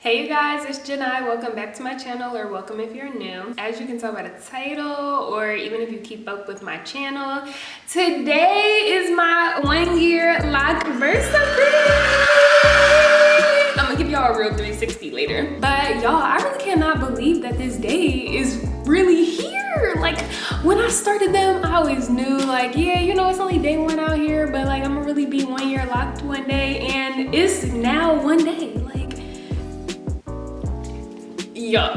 Hey you guys, it's Janai. Welcome back to my channel, or welcome if you're new. As you can tell by the title, or even if you keep up with my channel, today is my 1 year Loc'versary. I'm gonna give y'all a real 360 later. But y'all, I really cannot believe that this day is really here. Like, when I started them, I always knew, like, yeah, you know, it's only day 1 out here, but like, I'm gonna really be 1 year locked one day, and it's now 1 day. Yup.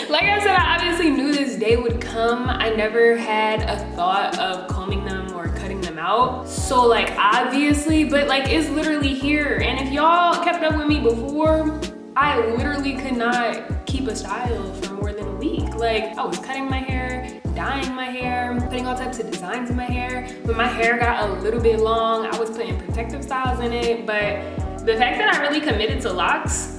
Like I said, I obviously knew this day would come. I never had a thought of combing them or cutting them out. So like, obviously, but like, it's literally here. And if y'all kept up with me before, I literally could not keep a style for more than a week. Like, I was cutting my hair, dyeing my hair, putting all types of designs in my hair. When my hair got a little bit long, I was putting protective styles in it. But the fact that I really committed to locks,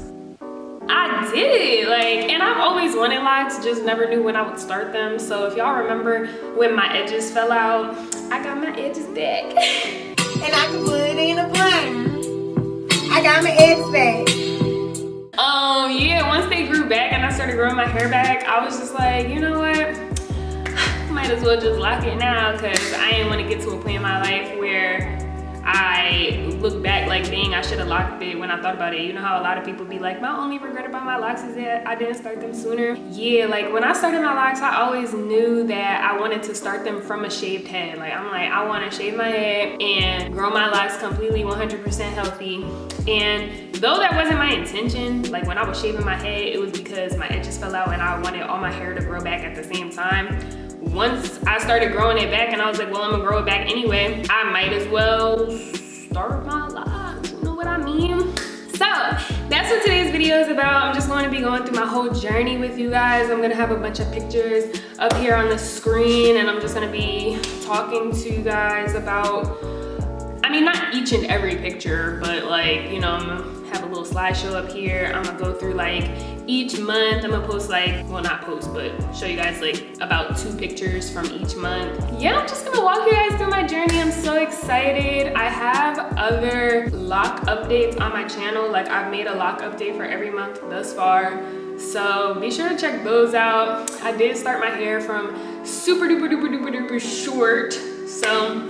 I did it, like, and I've always wanted locks, just never knew when I would start them. So if y'all remember when my edges fell out, I got my edges back. And I can put it in a bun. I got my edges back. Yeah, once they grew back and I started growing my hair back, I was just like, you know what? Might as well just lock it now, because I didn't want to get to a point in my life where I look back like, dang, I should have locked it when I thought about it. You know how a lot of people be like, my only regret about my locks is that I didn't start them sooner. Yeah, like when I started my locks, I always knew that I wanted to start them from a shaved head. Like, I'm like, I want to shave my head and grow my locks completely 100% healthy. And though that wasn't my intention, like when I was shaving my head, it was because my edges fell out and I wanted all my hair to grow back at the same time. Once I started growing it back and I was like, well, I'm gonna grow it back anyway, I might as well start my locks, you know what I mean? So that's what today's video is about. I'm just going to be going through my whole journey with you guys. I'm gonna have a bunch of pictures up here on the screen, and I'm just gonna be talking to you guys about, I mean, not each and every picture, but like, you know, I'm gonna have a little slideshow up here. I'm gonna go through like each month. I'm gonna post like, well, not post, but show you guys like about 2 pictures from each month. Yeah, I'm just gonna walk you guys through my journey. I'm so excited. I have other lock updates on my channel. Like, I've made a lock update for every month thus far. So be sure to check those out. I did start my hair from super duper duper duper duper short. So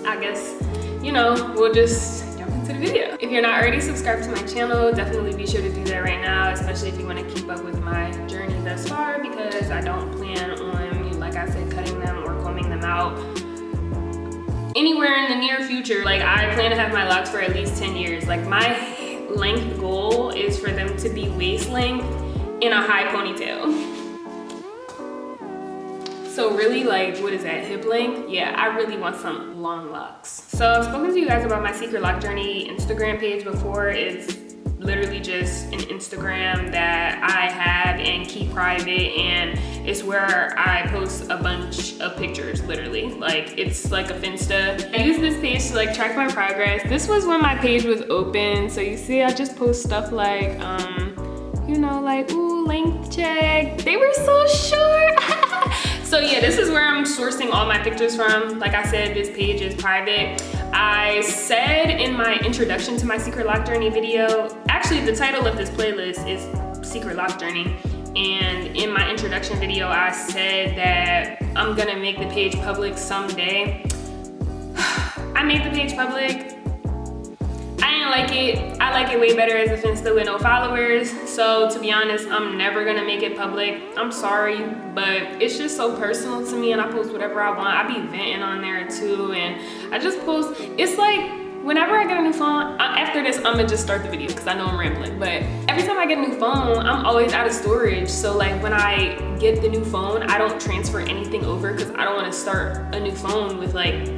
I guess, you know, we'll just jump into the video. If you're not already subscribed to my channel, definitely be sure to do that right now, especially if you want to keep up with my journey thus far, because I don't plan on, like I said, cutting them or combing them out anywhere in the near future. Like, I plan to have my locks for at least 10 years. Like, my length goal is for them to be waist length in a high ponytail. So really, like, what is that, hip length? Yeah, I really want some long locks. So I've spoken to you guys about my Secret Loc Journey Instagram page before. It's literally just an Instagram that I have and keep private, and it's where I post a bunch of pictures, literally. Like, it's like a Finsta. I use this page to like track my progress. This was when my page was open. So you see, I just post stuff like, you know, like, ooh, length check. They were so short. So yeah, this is where I'm sourcing all my pictures from. Like I said, this page is private. I said in my introduction to my Secret Loc Journey video, actually the title of this playlist is Secret Loc Journey. And in my introduction video, I said that I'm gonna make the page public someday. I made the page public. I didn't like it. I like it way better as a Finsta with no followers. So to be honest, I'm never gonna make it public. I'm sorry, but it's just so personal to me, and I post whatever I want. I be venting on there too, and I just post. It's like, whenever I get a new phone, after this, I'm gonna just start the video because I know I'm rambling. But every time I get a new phone, I'm always out of storage. So like, when I get the new phone, I don't transfer anything over because I don't wanna start a new phone with like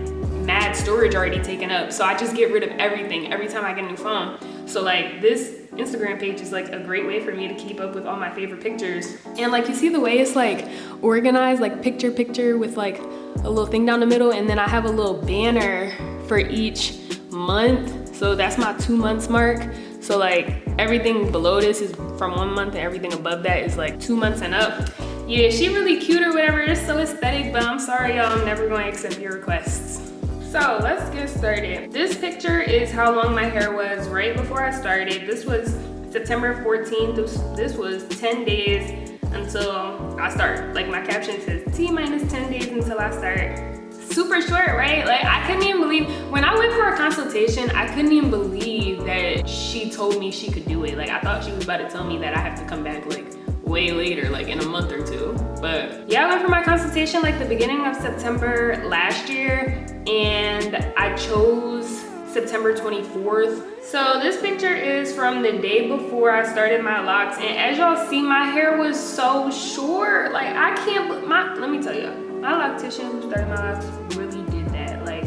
mad storage already taken up. So I just get rid of everything every time I get a new phone. So like, this Instagram page is like a great way for me to keep up with all my favorite pictures. And like, you see the way it's like organized, like picture with like a little thing down the middle, and then I have a little banner for each month. So that's my 2 months mark. So like, everything below this is from 1 month, and everything above that is like 2 months and up. Yeah, she really cute or whatever. It's so aesthetic, but I'm sorry, y'all, I'm never going to accept your requests. So let's get started. This picture is how long my hair was right before I started. This was September 14th. This was 10 days until I start. Like my caption says, T-minus 10 days until I start. Super short, right? Like I couldn't even believe, when I went for a consultation, I couldn't even believe that she told me she could do it. Like I thought she was about to tell me that I have to come back like way later, like in a month or two. But yeah, I went for my consultation like the beginning of September last year, and I chose September 24th. So this picture is from the day before I started my locks, and as y'all see, my hair was so short. Like I can't, let me tell you, my loctician who started my locks really did that. Like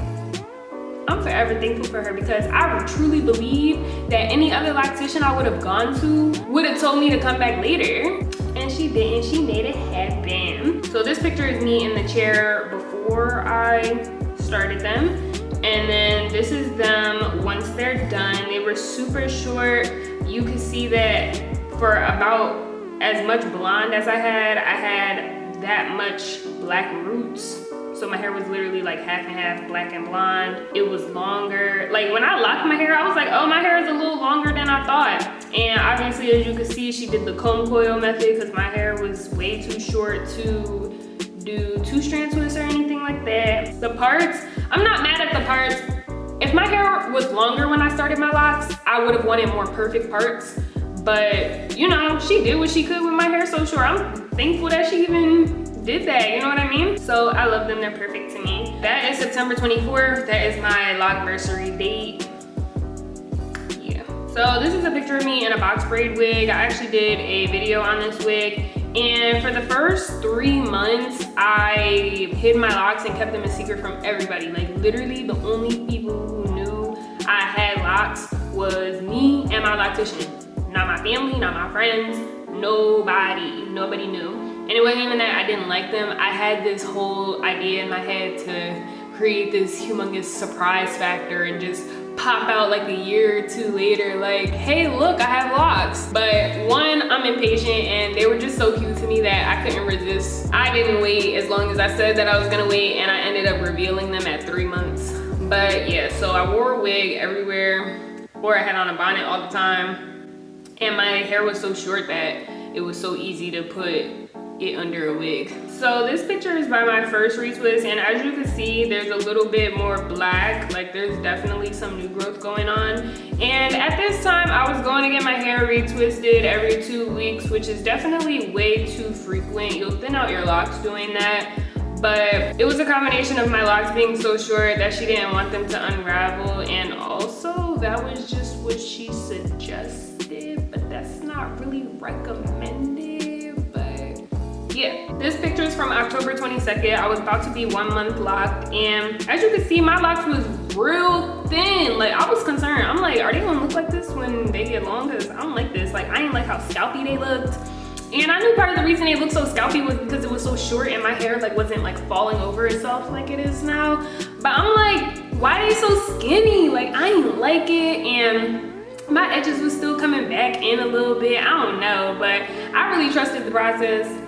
I'm forever thankful for her, because I truly believe that any other loctician I would have gone to would have told me to come back later. And she didn't, she made it happen. So this picture is me in the chair before I started them. And then this is them once they're done. They were super short. You can see that for about as much blonde as I had that much black roots. So my hair was literally like half and half, black and blonde. It was longer. Like when I locked my hair, I was like, oh, my hair is a little longer than I thought. And obviously, as you can see, she did the comb coil method because my hair was way too short to do 2-strand twists or anything like that. The parts, I'm not mad at the parts. If my hair was longer when I started my locks, I would have wanted more perfect parts. But you know, she did what she could with my hair so short. I'm thankful that she even did that, you know what I mean? So I love them, they're perfect to me. That is September 24th. That is my locversary date. Yeah. So this is a picture of me in a box braid wig. I actually did a video on this wig. And for the first 3 months, I hid my locks and kept them a secret from everybody. Like literally the only people who knew I had locks was me and my loctician. Not my family, not my friends, nobody knew. And it wasn't even that I didn't like them. I had this whole idea in my head to create this humongous surprise factor and just pop out like a year or two later like, hey, look, I have locks. But one, I'm impatient, and they were just so cute to me that I couldn't resist. I didn't wait as long as I said that I was gonna wait, and I ended up revealing them at 3 months. But yeah, so I wore a wig everywhere, or I had on a bonnet all the time, and my hair was so short that it was so easy to put it under a wig. So this picture is by my first retwist, and as you can see, there's a little bit more black. Like there's definitely some new growth going on. And at this time, I was going to get my hair retwisted every 2 weeks, which is definitely way too frequent. You'll thin out your locks doing that. But it was a combination of my locks being so short that she didn't want them to unravel, and also that was just what she suggested, but that's not really recommended. Yeah, this picture is from October 22nd. I was about to be 1 month locked, and as you can see, my locks was real thin. Like I was concerned. I'm like, are they gonna look like this when they get long? Cause I don't like this. Like I didn't like how scalpy they looked. And I knew part of the reason they looked so scalpy was because it was so short and my hair like wasn't like falling over itself like it is now. But I'm like, why are they so skinny? Like I didn't like it, and my edges was still coming back in a little bit. I don't know, but I really trusted the process.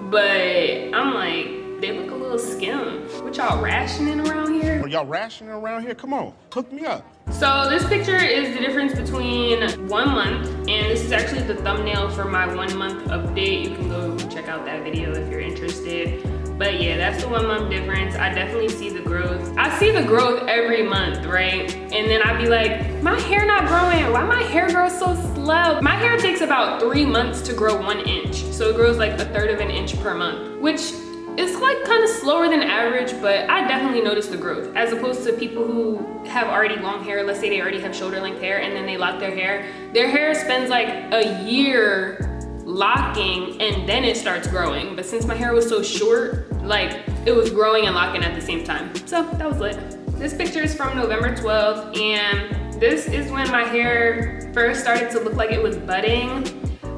But I'm like, they look a little skim. What y'all rationing around here? Are y'all rationing around here? Come on, hook me up. So this picture is the difference between 1 month, and this is actually the thumbnail for my 1 month update. You can go check out that video if you're interested. But yeah, that's the 1 month difference. I definitely see the growth. I see the growth every month, right? And then I'd be like, my hair not growing. Why my hair grows so slow? My hair takes about 3 months to grow 1 inch. So it grows like 1/3 of an inch per month, which is like kind of slower than average, but I definitely notice the growth as opposed to people who have already long hair. Let's say they already have shoulder length hair and then they lock their hair. Their hair spends like a year locking and then it starts growing. But since my hair was so short, like it was growing and locking at the same time. So that was lit. This picture is from November 12th, and this is when my hair first started to look like it was budding.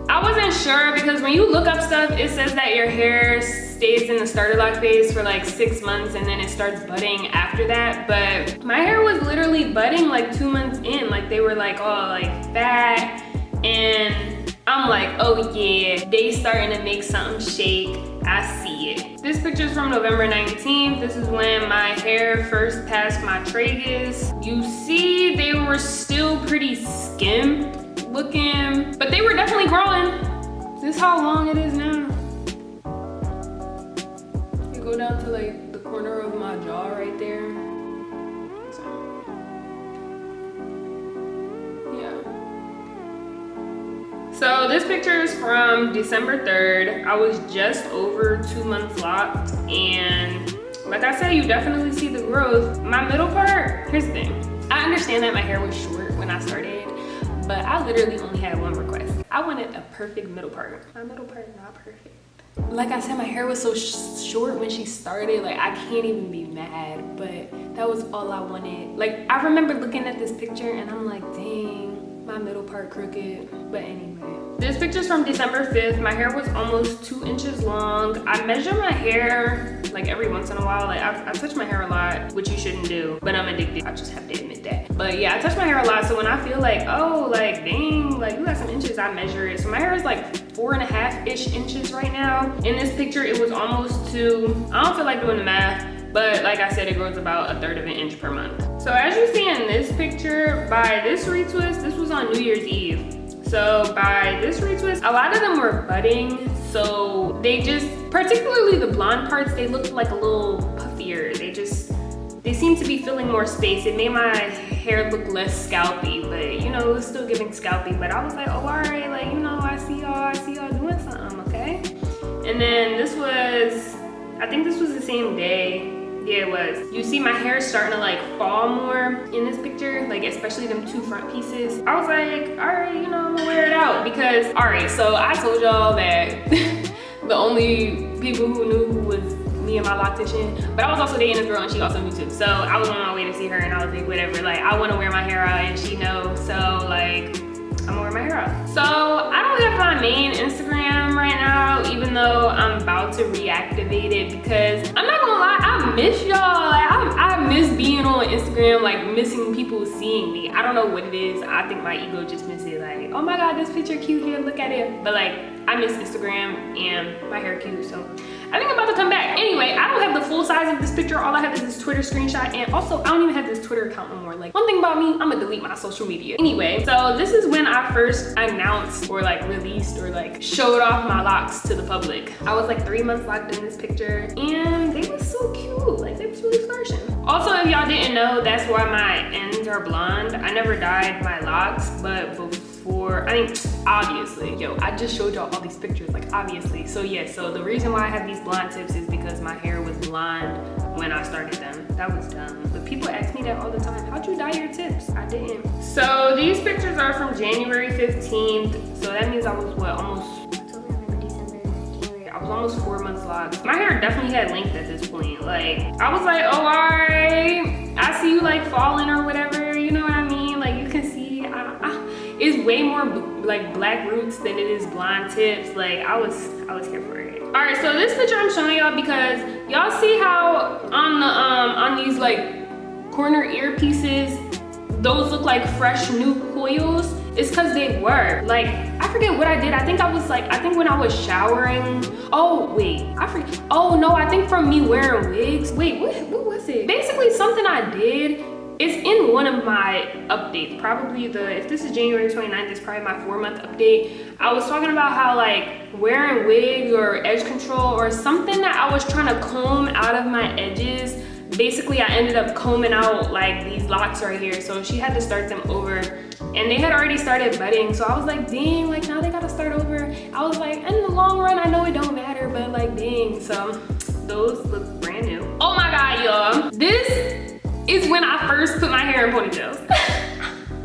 I wasn't sure because when you look up stuff, it says that your hair stays in the starter lock phase for like 6 months and then it starts budding after that. But my hair was literally budding like 2 months in. Like they were like all like fat, and I'm like, oh yeah, they starting to make something shake. I see it. This picture is from November 19th. This is when my hair first passed my tragus. You see they were still pretty skim looking, but they were definitely growing. This is how long it is now. You go down to like the corner of my jaw right there. So, yeah. So this picture is from December 3rd. I was just over 2 months locked, and like I said, you definitely see the growth. My middle part, here's the thing. I understand that my hair was short when I started, but I literally only had one request. I wanted a perfect middle part. My middle part is not perfect. Like I said, my hair was so short when she started, like I can't even be mad, but that was all I wanted. Like I remember looking at this picture and I'm like, dang, my middle part crooked. But anyway, this picture's from December 5th. My hair was almost 2 inches long. I measure my hair like every once in a while. Like I touch my hair a lot, which you shouldn't do, but I'm addicted. I just have to admit that. But yeah, I touch my hair a lot. So when I feel like, oh, like dang, like you got some inches, I measure it. So my hair is like 4.5-ish inches right now. In this picture, it was almost 2. I don't feel like doing the math, but like I said, it grows about 1/3 of an inch per month. So as you see in this picture, by this retwist, this was on New Year's Eve. So by this retwist, a lot of them were budding. So they just, particularly the blonde parts, they looked like a little puffier. They seemed to be filling more space. It made my hair look less scalpy, but you know, it was still giving scalpy. But I was like, oh, all right, like, you know, I see y'all doing something, okay? And then this was, I think this was the same day. Yeah, it was. You see my hair is starting to like fall more in this picture, like especially them 2 front pieces. I was like, all right, you know, I'm gonna wear it out because, all right, so I told y'all that the only people who knew who was me and my loctician, but I was also dating this girl and she also knew too. So I was on my way to see her and I was like, whatever, like I wanna wear my hair out and she knows, so like, I'm gonna wear my hair out. So I don't have my main Instagram right now, even though I'm about to reactivate it because I'm not gonna lie, I miss y'all. Like I miss being on Instagram, like missing people seeing me. I don't know what it is. I think my ego just misses it. Like, oh my God, this picture cute here, look at it. But like, I miss Instagram and my hair cute, so I think I'm about to come back. Anyway, I don't have the full size of this picture. All I have is this Twitter screenshot, and also I don't even have this Twitter account no more. Like, one thing about me, I'm gonna delete my social media. Anyway, so this is when I first announced or like released or like showed off my locks to the public. I was like 3 months locked in this picture, and they were so cute. Like, they was really flourishing. Also, if y'all didn't know, that's why my ends are blonde. I never dyed my locks, but before, I mean, obviously, yo, I just showed y'all all these pictures, like obviously. So yeah, so the reason why I have these blonde tips is because my hair was blonde when I started them. That was dumb. But people ask me that all the time. How'd you dye your tips? I didn't. So these pictures are from January 15th. So that means I was what, almost October, November, December, January. I was almost 4 months locked. My hair definitely had length at this point. Like, I was like, oh, all right, I see you like falling or whatever. You know what I mean? Like, you can see, it's way more like black roots than it is blonde tips. Like, I was here for it. All right, so this picture I'm showing y'all because y'all see how on these like corner earpieces, those look like fresh new coils. It's because they were. Like, I forget what I did. I think when I was showering. Oh, wait, I forget. Oh no, I think from me wearing wigs. Wait, what was it? Basically something I did. It's in one of my updates, probably if this is January 29th, it's probably my 4-month update. I was talking about how like wearing wigs or edge control or something that I was trying to comb out of my edges. Basically, I ended up combing out like these locks right here. So she had to start them over and they had already started budding. So I was like, dang, like now they gotta start over. I was like, in the long run, I know it don't matter, but like, dang. So those look brand new. Oh my God, y'all. This is when I first put my hair in ponytails.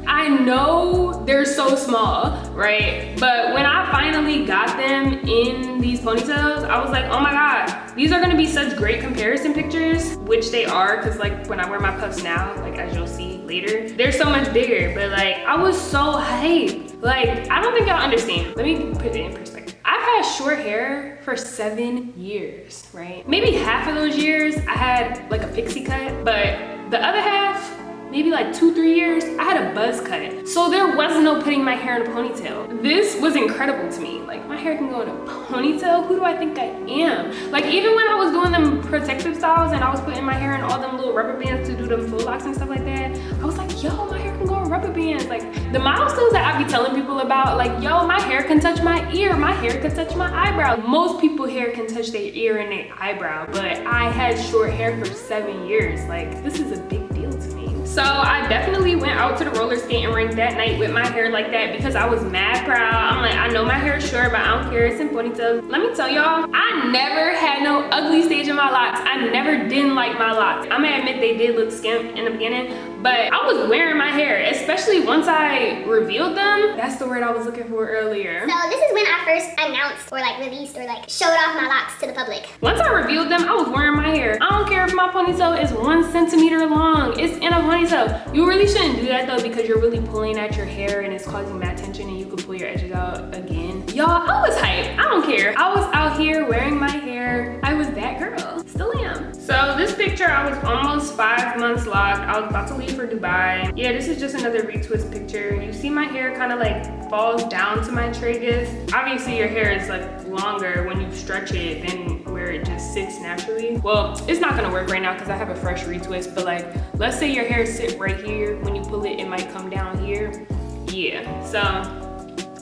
I know they're so small, right? But when I finally got them in these ponytails, I was like, oh my God, these are gonna be such great comparison pictures, which they are, cause like when I wear my puffs now, like as you'll see later, they're so much bigger, but like I was so hyped. Like, I don't think y'all understand. Let me put it in perspective. I've had short hair for 7 years, right? Maybe half of those years I had like a pixie cut, but the other half, maybe like 2-3 years, I had a buzz cut. So there was no putting my hair in a ponytail. This was incredible to me. Like, my hair can go in a ponytail? Who do I think I am? Like, even when I was doing them protective styles and I was putting my hair in all them little rubber bands to do them full locks and stuff like that, I was like, yo, my hair can go in rubber bands. Like, the milestones that I be telling people about, like, yo, my hair can touch my ear, my hair can touch my eyebrow. Most people hair can touch their ear and their eyebrow, but I had short hair for 7 years. Like, this is a big deal to me. So I definitely went out to the roller skating rink that night with my hair like that because I was mad proud. I'm like, I know my hair is short, but I don't care, it's in ponytails. Let me tell y'all, I never had no ugly stage in my locks. I never didn't like my locks. I'm gonna admit they did look skimp in the beginning, but I was wearing my hair, especially once I revealed them. That's the word I was looking for earlier. So this is when I first announced or like released or like showed off my locks to the public. Once I revealed them, I was wearing my hair. I don't care if my ponytail is 1 centimeter long. It's in a ponytail. You really shouldn't do that though, because you're really pulling at your hair and it's causing mad tension and you could pull your edges out again. Y'all, I was hyped. I don't care. I was out here wearing my hair. I was that girl. Still am. So this picture, I was almost 5 months locked. I was about to leave for Dubai. Yeah, this is just another retwist picture. You see my hair kind of like falls down to my tragus. Obviously your hair is like longer when you stretch it than where it just sits naturally. Well, it's not gonna work right now because I have a fresh retwist, but like, let's say your hair sit right here. When you pull it, it might come down here. Yeah, so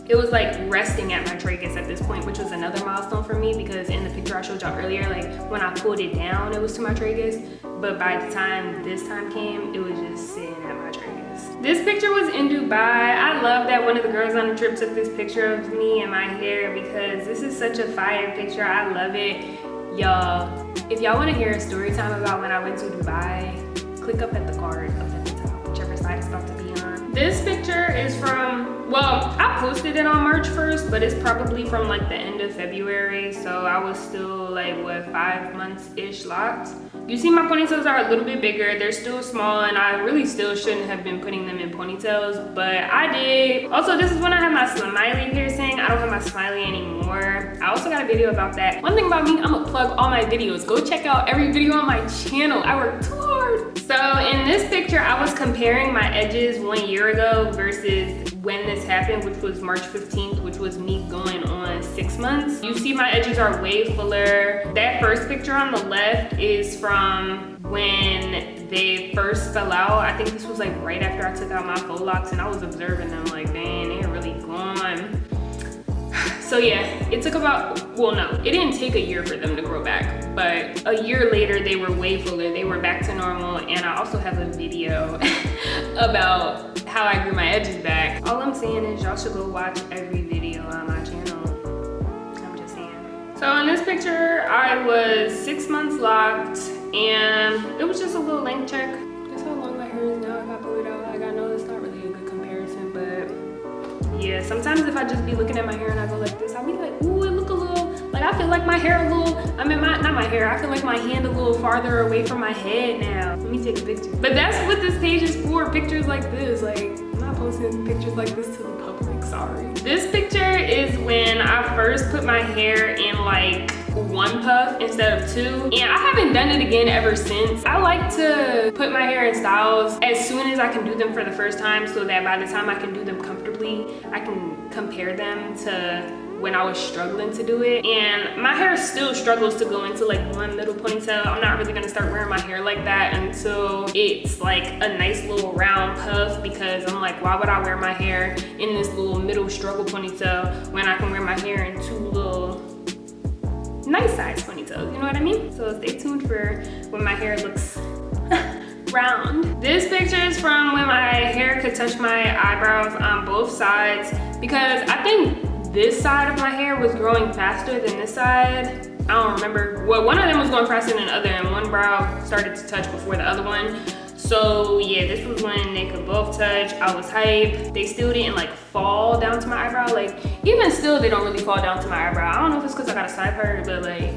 it was like resting at my tragus at this point, which was another milestone for me because in the picture I showed y'all earlier, like when I pulled it down, it was to my tragus. But by the time this time came, it was just sitting at my tragus. This picture was in Dubai. I love that one of the girls on the trip took this picture of me and my hair because this is such a fire picture. I love it. Y'all, if y'all want to hear a story time about when I went to Dubai, click up at the card up at the top, whichever side it's about to be on. This picture is from, well, I posted it on March 1st, but it's probably from like the end of February. So I was still like, what, 5 months-ish locked. You see my ponytails are a little bit bigger. They're still small and I really still shouldn't have been putting them in ponytails, but I did. Also, this is when I had my smiley piercing. I don't have my smiley anymore. I also got a video about that. One thing about me, I'm gonna plug all my videos. Go check out every video on my channel. I work too hard. So in this picture, I was comparing my edges 1 year ago versus when this happened, which was March 15th, which was me going on 6 months. You see my edges are way fuller. That first picture on the left is from when they first fell out. I think this was like right after I took out my faux locks and I was observing them like, dang, they're really gone. So yeah, it took about, well no, it didn't take a year for them to grow back, but a year later they were way fuller, they were back to normal, and I also have a video about how I grew my edges back. All I'm saying is y'all should go watch every video on my channel. I'm just saying. So in this picture, I was 6 months locked, and it was just a little length check. That's how long my hair is now. I got pulled out. Like, I know it's not really a good comparison, but yeah, sometimes if I just be looking at my hair and I go like this, I'll be like, ooh, it look a little, like I feel like my hair a little, I mean, not my hair, I feel like my hand a little farther away from my head now. Let me take a picture. But that's what this page is for, pictures like this. Like, I'm not posting pictures like this to the public, sorry. This picture is when I first put my hair in like 1 puff instead of 2, and I haven't done it again ever since. I like to put my hair in styles as soon as I can do them for the first time, so that by the time I can do them comfortably, I can compare them to when I was struggling to do it. And my hair still struggles to go into like 1 little ponytail. I'm not really gonna start wearing my hair like that until it's like a nice little round puff, because I'm like, why would I wear my hair in this little middle struggle ponytail when I can wear my hair in 2 little nice size ponytails, you know what I mean? So stay tuned for when my hair looks round. This picture is from when my hair could touch my eyebrows on both sides, because I think this side of my hair was growing faster than this side. I don't remember. Well, one of them was going faster than the other, and one brow started to touch before the other one. So yeah, this was when they could both touch. I was hyped. They still didn't like fall down to my eyebrow. Like, even still, they don't really fall down to my eyebrow. I don't know if it's because I got a side part, but like,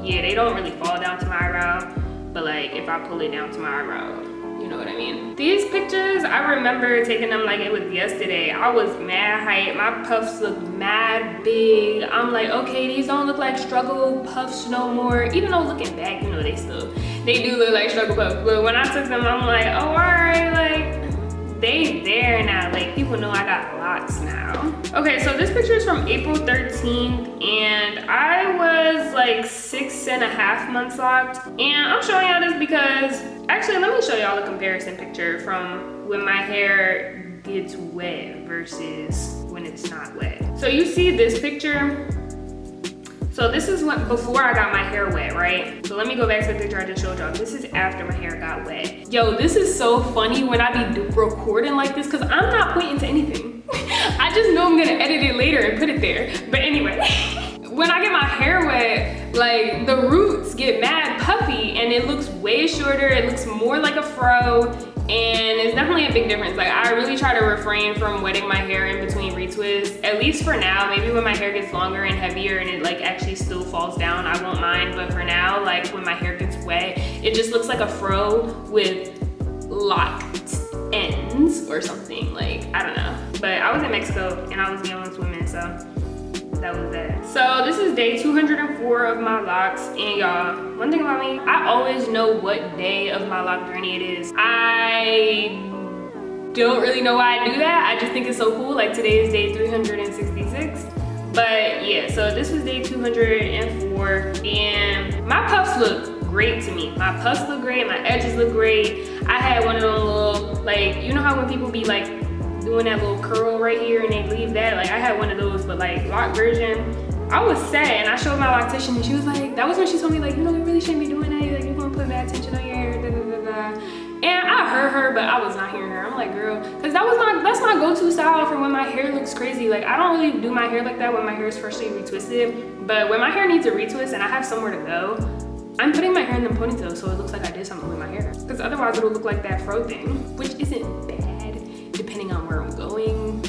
yeah, they don't really fall down to my eyebrow. But like, if I pull it down to my eyebrow, you know what I mean? These pictures, I remember taking them like it was yesterday. I was mad hyped. My puffs look mad big. I'm like, okay, these don't look like struggle puffs no more. Even though looking back, you know, they They do look like struggle puffs, but when I took them, I'm like, oh, all right, like, they there now. Like, people know I got locs now. Okay, so this picture is from April 13th, and I was like 6.5 months locked. And I'm showing y'all this because, actually, let me show y'all the comparison picture from when my hair gets wet versus when it's not wet. So you see this picture. So this is what before I got my hair wet, right? So let me go back to the picture I just showed y'all. This is after my hair got wet. Yo, this is so funny when I be recording like this because I'm not pointing to anything. I just know I'm gonna edit it later and put it there. But anyway, when I get my hair wet, like the roots get mad puffy and it looks way shorter. It looks more like a fro. And it's definitely a big difference. Like, I really try to refrain from wetting my hair in between retwists, at least for now. Maybe when my hair gets longer and heavier and it like actually still falls down, I won't mind. But for now, like when my hair gets wet, it just looks like a fro with locked ends or something. Like, I don't know. But I was in Mexico and I was the only one swimming, so that was that. So this is day 204 of my locs, and y'all, one thing about me, I always know what day of my loc journey it is. I don't really know why I do that. I just think it's so cool. Like, today is day 366. But yeah, so this was day 204, and my puffs look great to me. My puffs look great, my edges look great. I had one of those little, like, you know how when people be like doing that little curl right here and they leave that, like I had one of those, but like loc version. I was sad, and I showed my loctician and she was like, that was when she told me like, you know, you really shouldn't be doing that, like you're gonna put bad tension on your hair, da, da, da, da. And I heard her, but I was not hearing her. I'm like, girl, because that's my go-to style for when my hair looks crazy. Like, I don't really do my hair like that when my hair is freshly retwisted, but when my hair needs a retwist and I have somewhere to go, I'm putting my hair in the ponytail so it looks like I did something with my hair, because otherwise it'll look like that fro thing, which isn't bad depending on where I'm going.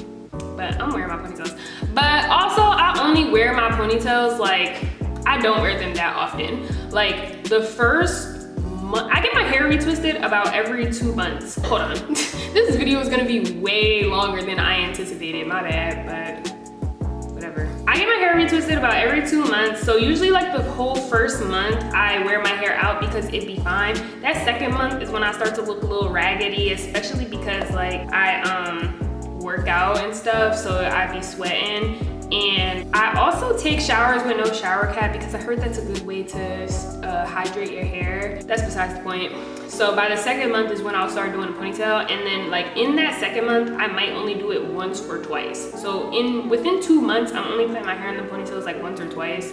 But I'm wearing my ponytails. But also, I only wear my ponytails, like, I don't wear them that often. Like, the first month, I get my hair retwisted about every 2 months. Hold on. This video is gonna be way longer than I anticipated, my bad, but whatever. I get my hair retwisted about every 2 months. So usually like the whole first month, I wear my hair out because it'd be fine. That second month is when I start to look a little raggedy, especially because like I work out and stuff, so I be sweating. And I also take showers with no shower cap because I heard that's a good way to hydrate your hair. That's besides the point. So by the second month is when I'll start doing a ponytail, and then like in that second month, I might only do it once or twice. So within 2 months, I'm only putting my hair in the ponytails like once or twice.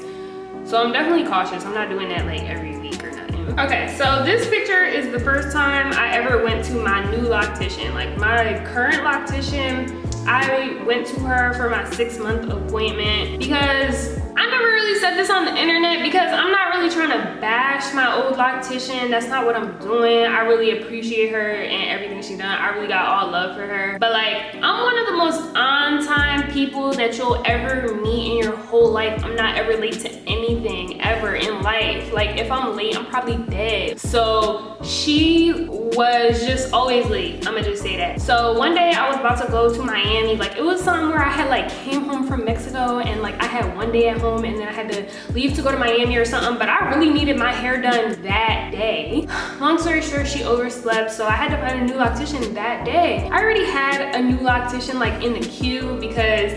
So I'm definitely cautious. I'm not doing that like every week or nothing. Okay, so this picture is the first time I ever went to my new loctician. Like my current loctician, I went to her for my 6-month appointment because I never really said this on the internet because I'm not really trying to bash my old loctician. That's not what I'm doing. I really appreciate her and everything she done. I really got all love for her. But like, I'm one of the most on-time people that you'll ever meet in your whole life. I'm not ever late to anything ever in life. Like if I'm late, I'm probably dead. So she was just always late. I'ma just say that. So one day I was about to go to Miami. Like it was something where I had like came home from Mexico and like I had one day at home and then I had to leave to go to Miami or something, but I really needed my hair done that day. Long story short, she overslept, so I had to find a new loctician that day. I already had a new loctician like in the queue because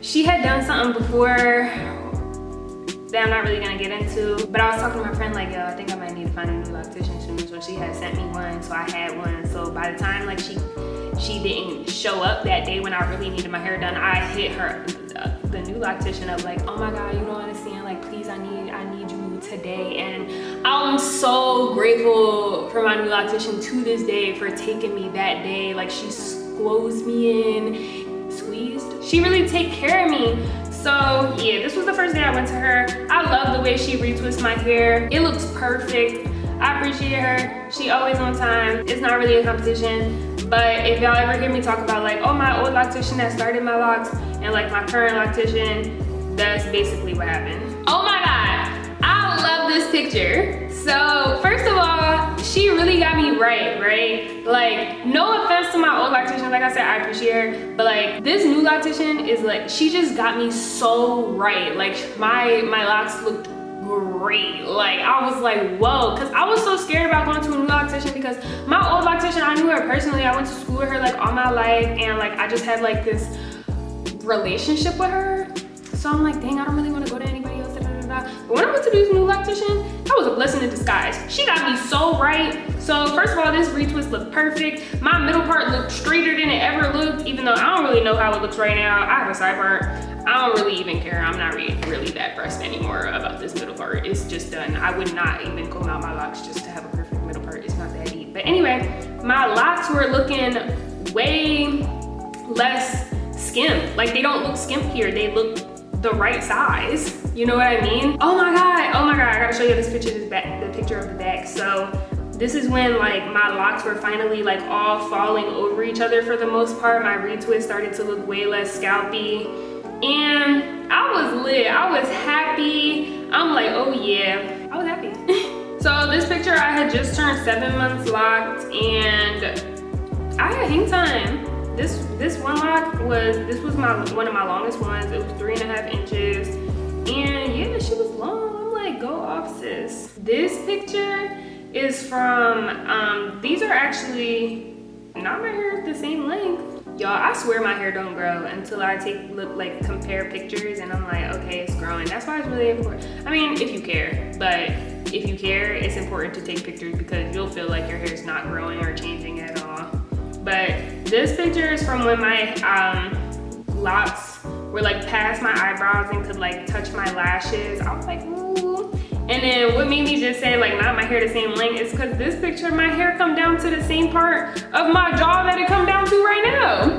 she had done something before that I'm not really gonna get into, but I was talking to my friend like, yo, I think I might need to find a new loctician soon, so she had sent me one, so I had one. So by the time like she didn't show up that day when I really needed my hair done, I hit her, the new loctician, up like, oh my God, you don't understand, like please, I need you today. And I'm so grateful for my new loctician to this day for taking me that day. Like she squeezed me in, she really take care of me. So yeah, this was the first day I went to her. I love the way she retwists my hair. It looks perfect. I appreciate her. She always on time. It's not really a competition, but if y'all ever hear me talk about like, oh, my old loctician that started my locks and like my current loctician, that's basically what happened. Oh my God, I love this picture. So first of all, she really got me right? Like, no offense to my old loctician, like I said, I appreciate her, but like this new loctician is like, she just got me so right. Like my locks looked great. Like, I was like, whoa, because I was so scared about going to a new loctician because my old loctician, I knew her personally. I went to school with her like all my life, and like I just had like this relationship with her. So I'm like, dang, I don't really want to go to anybody else. But when I went to this new loctician, that was a blessing in disguise. She got me so right. So first of all, this retwist looked perfect. My middle part looked straighter than it ever looked, even though I don't really know how it looks right now. I have a side part. I don't really even care. I'm not really that pressed anymore about this middle part. It's just done. I would not even comb out my locks just to have a perfect middle part. It's not that deep. But anyway, my locks were looking way less skimp. Like, they don't look skimp here. They look the right size. You know what I mean? Oh my God, I gotta show you this picture, the picture of the back. So this is when like my locks were finally like all falling over each other for the most part. My retwist started to look way less scalpy. And I was lit, I was happy. I'm like, oh yeah, I was happy. So this picture, I had just turned 7 months locked and I had hang time. This one lock was, one of my longest ones. It was 3.5 inches. And yeah, she was long. I'm like, go off, sis. This picture is from, these are actually not my hair the same length. Y'all, I swear my hair don't grow until I compare pictures and I'm like, okay, it's growing. That's why it's really important. I mean, if you care, but if you care, it's important to take pictures because you'll feel like your hair is not growing or changing at all. But this picture is from when my locks were like past my eyebrows and could like touch my lashes. I was like, ooh. And then what made me just say like not my hair the same length is because this picture, my hair come down to the same part of my jaw that it come down to right now.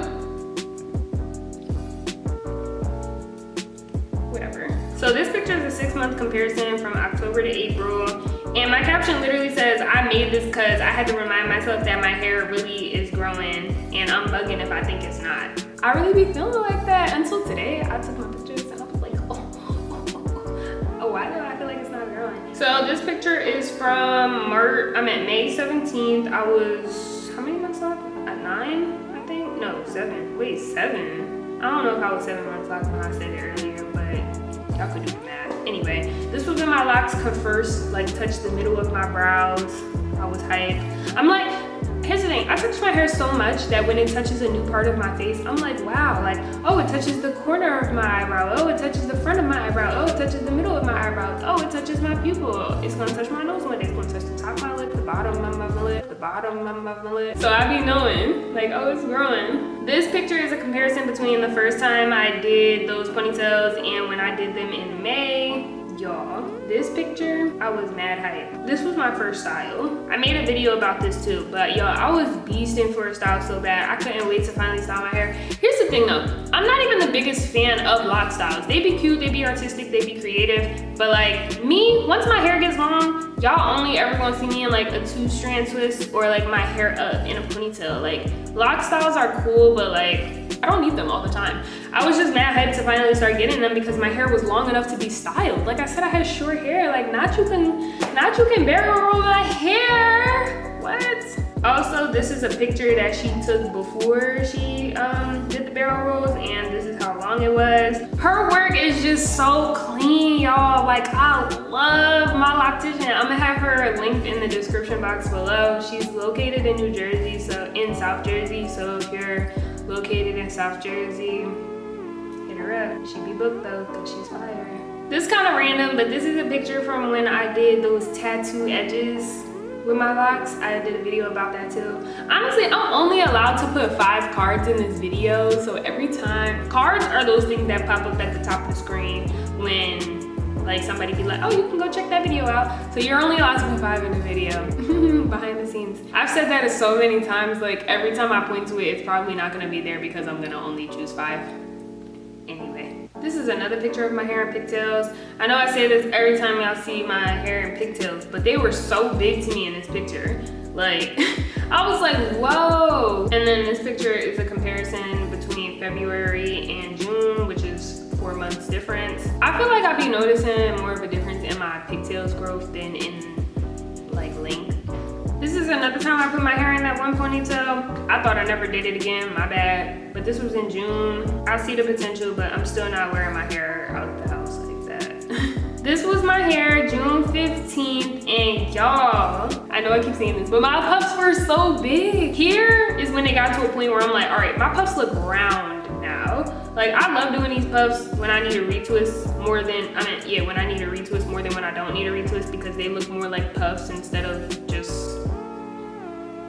Whatever. So this picture is a 6-month comparison from October to April. And my caption literally says, I made this because I had to remind myself that my hair really is growing and I'm bugging if I think it's not. I really be feeling like that until today. I took my pictures and I was like, oh, why do I feel like it's not growing? So this picture is from May 17th. I was, how many months locked? At 9, I think? No, 7. Wait, 7? I don't know if I was 7 months locked when I said it earlier, but y'all could do the math. Anyway, this was when my locks could first like touch the middle of my brows. I was hyped. I'm like, here's the thing, I touch my hair so much that when it touches a new part of my face, I'm like, wow, like, oh, it touches the corner of my eyebrow. Oh, it touches the front of my eyebrow. Oh, it touches the middle of my eyebrow. Oh, it touches my pupil. It's gonna touch my nose one day. It's gonna touch the top of my lip, the bottom of my lip, the bottom of my lip. So I be knowing, like, oh, it's growing. This picture is a comparison between the first time I did those ponytails and when I did them in May. Y'all, this picture, I was mad hype. This was my first style. I made a video about this too, but y'all, I was beasting for a style so bad. I couldn't wait to finally style my hair. Here's the thing though, I'm not even the biggest fan of lock styles. They be cute, they be artistic, they be creative, but like me, once my hair gets long, y'all only ever gonna see me in like a 2-strand twist or like my hair up in a ponytail. Like, lock styles are cool, but like, I don't need them all the time. I was just mad hyped to finally start getting them because my hair was long enough to be styled. Like I said, I had short hair. Like, not you can barrel roll my hair. What? Also, this is a picture that she took before she did the barrel rolls, and this is how long it was. Her work is just so clean, y'all. Like, I love my loctician. I'm gonna have her linked in the description box below. She's located in New Jersey, so in South Jersey. So if you're located in South Jersey, hit her up. She be booked though, cause she's fire. This is kind of random, but this is a picture from when I did those tattoo edges with my locks. I did a video about that too. Honestly, I'm only allowed to put 5 cards in this video, so every time, cards are those things that pop up at the top of the screen when like somebody be like, oh, you can go check that video out. So you're only allowed to put 5 in the video, behind the scenes. I've said that so many times, like every time I point to it, it's probably not gonna be there because I'm gonna only choose 5. Anyway, this is another picture of my hair in pigtails. I know I say this every time y'all see my hair in pigtails, but they were so big to me in this picture. Like, I was like, whoa. And then this picture is a comparison between February and June, which is 4 months difference. I feel like I be noticing more of a difference in my pigtails growth than in like length. This is another time I put my hair in that one ponytail. I thought I never did it again, my bad. But this was in June. I see the potential, but I'm still not wearing my hair out of the house like that. This was was my hair June 15th, and y'all, I know I keep saying this, but my puffs were so big. Here is when it got to a point where I'm like, all right, my puffs look round now. Like, I love doing these puffs when I need a retwist more than, when I need a retwist more than when I don't need a retwist, because they look more like puffs instead of just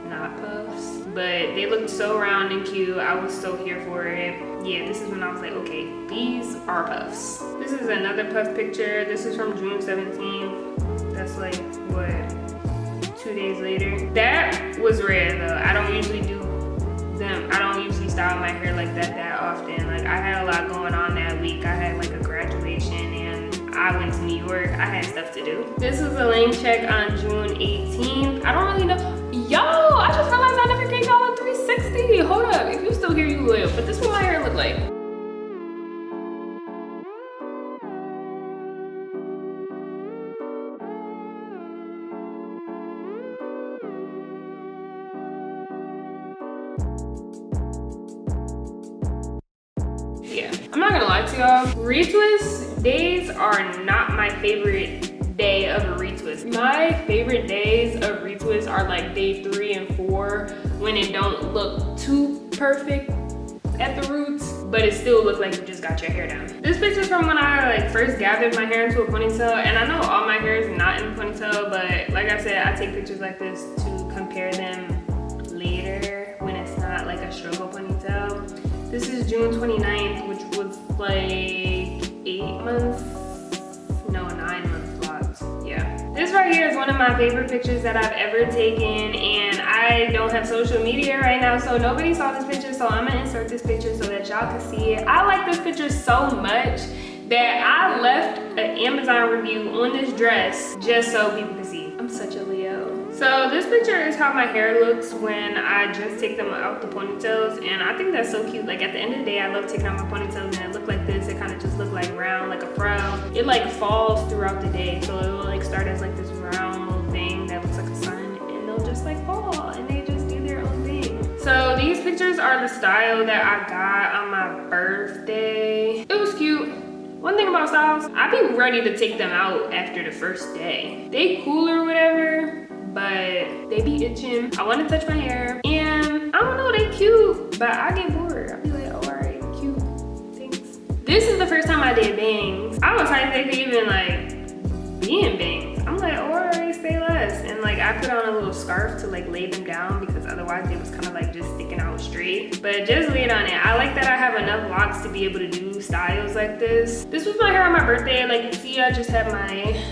not puffs. But they looked so round and cute. I was so here for it. Yeah, this is when I was like, okay, these are puffs. This is another puff picture. This is from June 17th. That's like, what, 2 days later? That was rare though. I don't usually do them. I don't usually style my hair like that often. Like, I had a lot going on that week. I had like a graduation and I went to New York. I had stuff to do. This is a length check on June 18th. I don't really know. Yo, I just realized I never gave y'all a 360. Hold up, if you still here, you will. But this is what my hair look like. Yeah, I'm not gonna lie to y'all. Retwist days are not my favorite day of a retwist. My favorite days of retwist are like day 3 and 4, when it don't look too perfect at the roots, but it still looks like you just got your hair down. This picture's from when I like first gathered my hair into a ponytail, and I know all my hair is not in a ponytail, but like I said, I take pictures like this to compare them later when it's not like a struggle ponytail. This is June 29th, which was like 9 months locked. Yeah. This right here is one of my favorite pictures that I've ever taken, and I don't have social media right now, so nobody saw this picture, so I'm gonna insert this picture so that y'all can see it. I like this picture so much that I left an Amazon review on this dress just so people can see. I'm such a Leo. So this picture is how my hair looks when I just take them out the ponytails, and I think that's so cute. Like, at the end of the day, I love taking out my ponytails and it look like this. It kind of just look like round, like a fro. It like falls throughout the day, so it will like start as like this round little thing that looks like a sun, and they'll just like fall and they just do their own thing. So these pictures are the style that I got on my birthday. It was cute. One thing about styles, I be ready to take them out after the first day. They cool or whatever, but they be itching. I want to touch my hair, and I don't know, they cute, but I get bored. I be like, oh, all right, cute, thanks. This is the first time I did bangs. I was hyped they could even like be in bangs. I'm like, oh, all right, say less. And like, I put on a little scarf to like lay them down, because otherwise they was kind of like just sticking out straight. But just laid on it. I like that I have enough locks to be able to do styles like this. This was my hair on my birthday. Like, you see, I just had my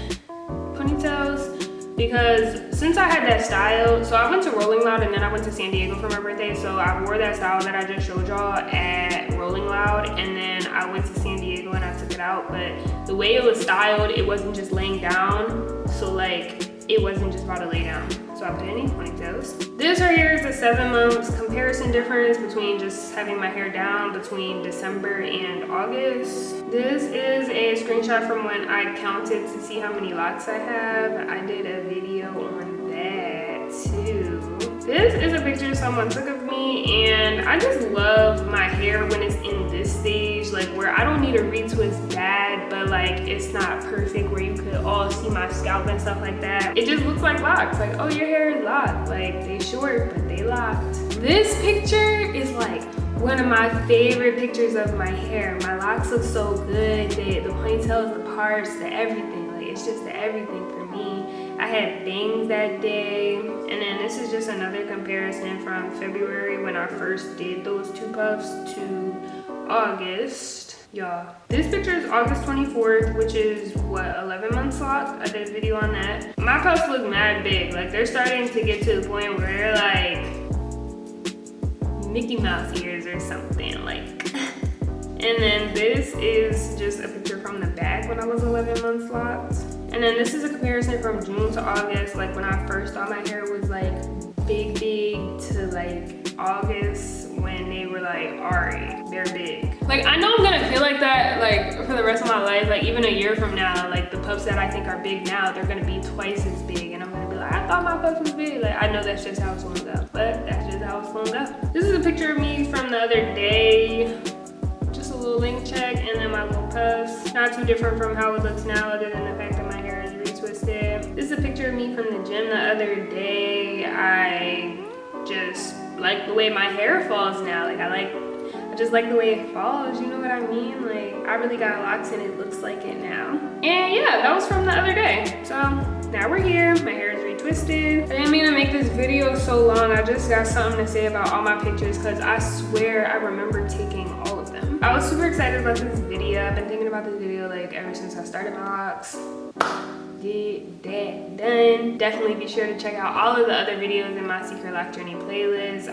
ponytails, because since I had that style, so I went to Rolling Loud and then I went to San Diego for my birthday, so I wore that style that I just showed y'all at Rolling Loud, and then I went to San Diego and I took it out. But the way it was styled, it wasn't just laying down, so like it wasn't just about to lay down, so I put in these ponytails. This right here is a 7 months comparison difference between just having my hair down between December and August. This is a screenshot from when I counted to see how many locks I have. I did a video on that too. This is a picture someone took of me, and I just love my hair when it's in this stage, like where I don't need a retwist bad, but like it's not perfect where you could all see my scalp and stuff like that. It just looks like locks, like, oh, your hair is locked. Like, they short, but they locked. This picture is like one of my favorite pictures of my hair. My locks look so good. The ponytails, the parts, the everything. Like, it's just the everything for me. I had bangs that day. And then this is just another comparison from February when I first did those 2 puffs to August. Y'all, this picture is August 24th, which is what, 11 months locked. I did a video on that. My puffs look mad big. Like, they're starting to get to the point where they're like Mickey Mouse ears or something, like. And then this is just a picture from the back when I was 11 months locked. And then this is a comparison from June to August, like when I first thought my hair was like big, to like August when they were like, all right, they're big. Like, I know I'm gonna feel like that like for the rest of my life. Like, even a year from now, like the puffs that I think are big now, they're gonna be twice as big, and I'm gonna be like, I thought my puffs was big. Like, I know that's just how it's going to go, but that's just how it's going to go. This is a picture of me from the other day. Just a little little link check and then my little puffs. Not too different from how it looks now, other than the fact that my hair is retwisted. This is a picture of me from the gym the other day. I just like the way my hair falls now. Like I just like the way it falls, you know what I mean? Like I really got locks and it looks like it now. And yeah, that was from the other day. So now we're here, my hair is retwisted. I didn't mean to make this video so long. I just got something to say about all my pictures because I swear I remember taking all of them. I was super excited about this video. I've been thinking about this video like ever since I started my locks. Get that done. Definitely be sure to check out all of the other videos in my Secret Loc Journey playlist.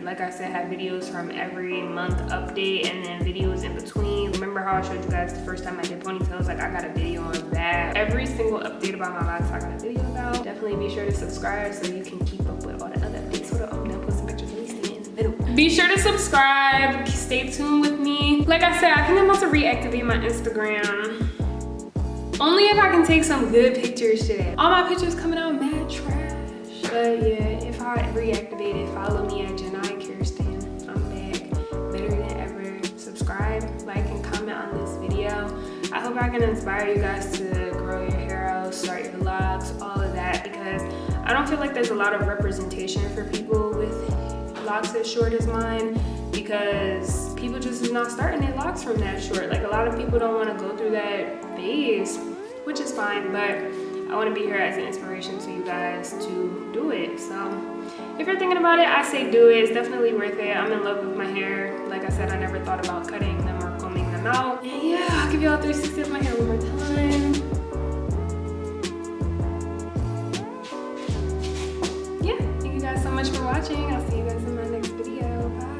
Like I said, have videos from every month update and then videos in between. Remember how I showed you guys the first time I did ponytails? Like I got a video on that. Every single update about my locks I got a video about. Definitely be sure to subscribe so you can keep up with all the other updates. Hold up, I'm gonna put some pictures of me staying in the middle. Be sure to subscribe. Stay tuned with me. Like I said, I think I'm about to reactivate my Instagram. Only if I can take some good pictures today. All my pictures coming out mad trash. But yeah, if I reactivate it, follow me at Janai, Kirsten. I'm back, better than ever. Subscribe, like, and comment on this video. I hope I can inspire you guys to grow your hair out, start your locks, all of that, because I don't feel like there's a lot of representation for people with locks as short as mine, because people just is not starting their locks from that short. Like a lot of people don't want to go through that phase, which is fine, but I want to be here as an inspiration to you guys to do it. So if you're thinking about it, I say do it. It's definitely worth it. I'm in love with my hair. Like I said, I never thought about cutting them or combing them out. And yeah, I'll give y'all 360 of my hair one more time. Yeah, thank you guys so much for watching. I'll see you guys in my next video. Bye.